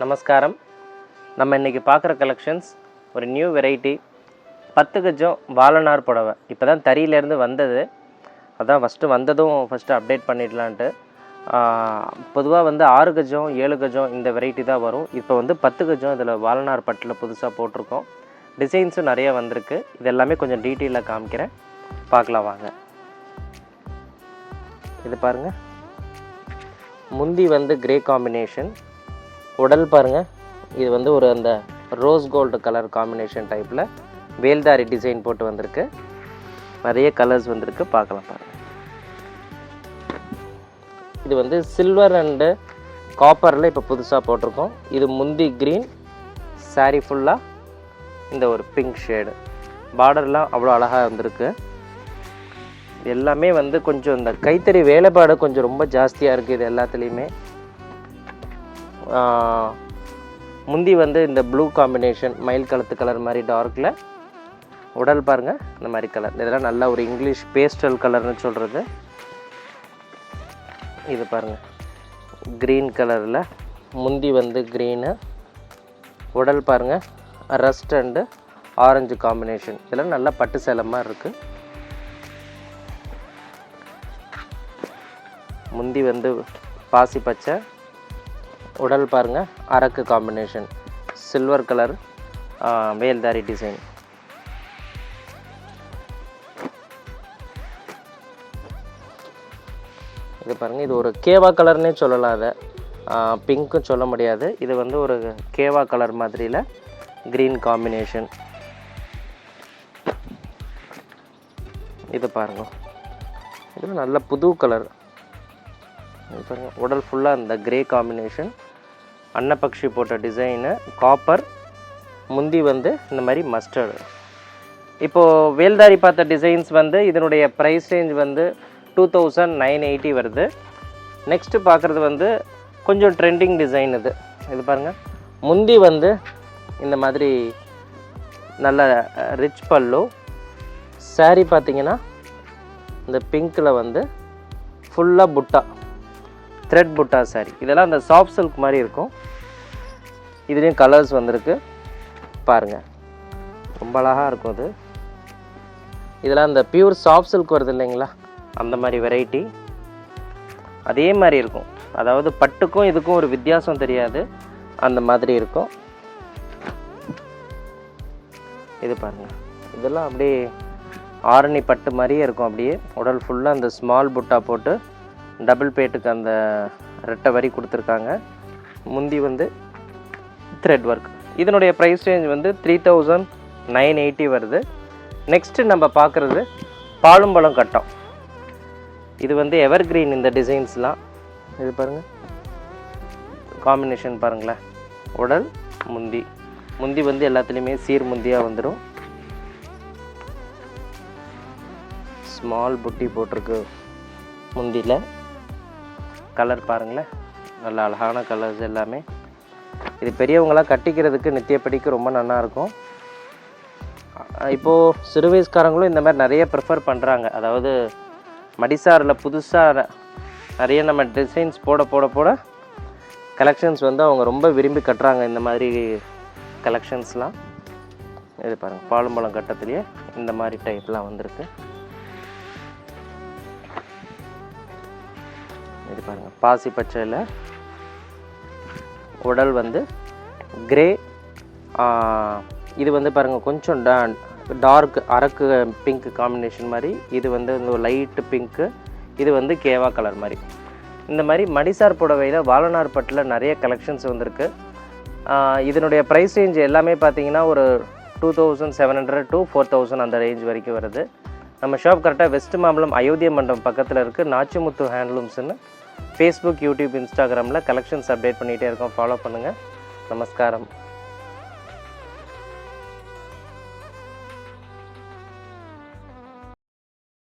நமஸ்காரம். நம்ம இன்றைக்கி பார்க்குற கலெக்ஷன்ஸ் ஒரு நியூ வெரைட்டி 10 கஜம் வாழநார் புடவை. இப்போ தான் தறியிலேருந்து வந்தது, அதான் ஃபஸ்ட்டு அப்டேட் பண்ணிடலான்ட்டு. பொதுவாக 6 கஜம் 7 கஜம் இந்த வெரைட்டி தான் வரும். இப்போ 10 கஜம் இதில் வாழநார் பட்டில் புதுசாக போட்டிருக்கோம். டிசைன்ஸும் நிறைய வந்திருக்கு. இது எல்லாமே கொஞ்சம் டீட்டெயிலாக காமிக்கிறேன், பார்க்கலாம் வாங்க. இது பாருங்கள், முந்தி கிரே காம்பினேஷன், உடல் பாருங்கள். இது ஒரு அந்த ரோஸ் கோல்டு கலர் காம்பினேஷன் டைப்பில் வேல்தாரி டிசைன் போட்டு வந்திருக்கு. நிறைய கலர்ஸ் வந்திருக்கு, பார்க்கலாம் பாருங்கள். இது சில்வர் அண்டு காப்பரில் இப்போ புதுசாக போட்டிருக்கோம். இது முந்தி க்ரீன், சாரீ ஃபுல்லாக இந்த ஒரு பிங்க் ஷேடு, பார்டர்லாம் அவ்வளோ அழகாக வந்திருக்கு. எல்லாமே கொஞ்சம் இந்த கைத்தறி வேலைப்பாடு கொஞ்சம் ரொம்ப ஜாஸ்தியாக இருக்குது இது எல்லாத்துலேயுமே. முந்தி இந்த ப்ளூ காம்பினேஷன் மயில் கழுத்து கலர் மாதிரி டார்க்கில், உடல் பாருங்கள் இந்த மாதிரி கலர். இதெல்லாம் நல்லா ஒரு இங்கிலீஷ் பேஸ்டல் கலர்னு சொல்கிறது. இது பாருங்கள் க்ரீன் கலரில், முந்தி க்ரீனு, உடல் பாருங்கள் ரஸ்ட் அண்டு ஆரஞ்சு காம்பினேஷன். இதெல்லாம் நல்லா பட்டு சேலை மாதிரி இருக்குது. முந்தி பாசி பச்சை, உடல் பாருங்கள் அரக்கு காம்பினேஷன், சில்வர் கலர் வேல்தாரி டிசைன். இது பாருங்கள், இது ஒரு கேவா கலர்னே சொல்லலாம். அதை பிங்க்கும் சொல்ல முடியாது. இது ஒரு கேவா கலர் மாதிரியில் க்ரீன் காம்பினேஷன். இது பாருங்கள், இது நல்ல புது கலர். பாருங்கள், உடல் ஃபுல்லாக இந்த கிரே காம்பினேஷன், அன்னப்பக்ஷி போட்ட டிசைனு, காப்பர், முந்தி இந்த மாதிரி மஸ்டர்டு. இப்போது வேல்தாரி பார்த்த டிசைன்ஸ் இதனுடைய ப்ரைஸ் ரேஞ்ச் 2980 வருது. நெக்ஸ்ட்டு பார்க்குறது கொஞ்சம் ட்ரெண்டிங் டிசைன். இது பாருங்கள், முந்தி இந்த மாதிரி நல்ல ரிச் பல்லு, சாரீ பார்த்திங்கன்னா இந்த பிங்க்கில் ஃபுல்லாக புட்டா, த்ரெட் புட்டா சாரீ. இதெல்லாம் அந்த சாஃப்ட் சில்க் மாதிரி இருக்கும். இதுலேயும் கலர்ஸ் வந்திருக்கு பாருங்கள், ரொம்ப அழகாக இருக்கும். அது இதெல்லாம் அந்த பியூர் சாஃப்ட் சில்க் வருது இல்லைங்களா, அந்த மாதிரி வெரைட்டி. அதே மாதிரி இருக்கும், அதாவது பட்டுக்கும் இதுக்கும் ஒரு வித்தியாசம் தெரியாது, அந்த மாதிரி இருக்கும். இது பாருங்கள், இதெல்லாம் அப்படியே ஆரணி பட்டு மாதிரியே இருக்கும். அப்படியே உடல் ஃபுல்லாக அந்த ஸ்மால் புட்டா போட்டு டபுள் பேட்டுக்கு அந்த ரெட்டை வரி கொடுத்துருக்காங்க. முந்தி த்ரெட் ஒர்க். இதனுடைய ப்ரைஸ் ரேஞ்ச் 3980 வருது. நெக்ஸ்ட்டு நம்ம பார்க்குறது பாலும்பழம் கட்டம். இது எவர் கிரீன் இந்த டிசைன்ஸ்லாம். இது பாருங்கள் காம்பினேஷன் பாருங்களேன். உடல் முந்தி எல்லாத்துலேயுமே சீர் முந்தியாக வந்துடும். ஸ்மால் புட்டி போட்டிருக்கு முந்தியில். கலர் பாருங்களேன், நல்ல அழகான கலர்ஸ் எல்லாமே. இது பெரியவங்களாம் கட்டிக்கிறதுக்கு நித்தியப்படிக்கு ரொம்ப நல்லாயிருக்கும். இப்போது சிறு வயசுக்காரங்களும் இந்த மாதிரி நிறைய ப்ரிஃபர் பண்ணுறாங்க. அதாவது மடிசாரில் புதுசாக நிறைய நம்ம டிசைன்ஸ் போட கலெக்ஷன்ஸ் அவங்க ரொம்ப விரும்பி கட்டுறாங்க இந்த மாதிரி கலெக்ஷன்ஸ்லாம். இது பாருங்கள், பாலும்பழம் கட்டத்துலேயே இந்த மாதிரி டைப்லாம் வந்திருக்கு. இது பாருங்கள், பாசி பச்சையில், உடல் கிரே. இது பாருங்கள் கொஞ்சம் டார்க் அரக்கு பிங்க் காம்பினேஷன் மாதிரி. இது இந்த லைட்டு பிங்க்கு. இது கேவா கலர் மாதிரி. இந்த மாதிரி மடிசார் புடவையில் வாழநார் பட்டில் நிறைய கலெக்ஷன்ஸ் வந்திருக்கு. இதனுடைய ப்ரைஸ் ரேஞ்ச் எல்லாமே பார்த்தீங்கன்னா ஒரு 2700 to 4000 அந்த ரேஞ்ச் வரைக்கும் வருது. நம்ம ஷாப் கரெக்டாக வெஸ்ட் மாம்பலம் அயோத்திய மண்டபம் பக்கத்தில் இருக்குது. நாச்சிமுத்து ஹேண்ட்லூம்ஸ்னு ஃபேஸ்புக், யூடியூப், இன்ஸ்டாகிராமில் கலெக்ஷன்ஸ் அப்டேட் பண்ணிகிட்டே இருக்கோம். ஃபாலோ பண்ணுங்கள். நமஸ்காரம்.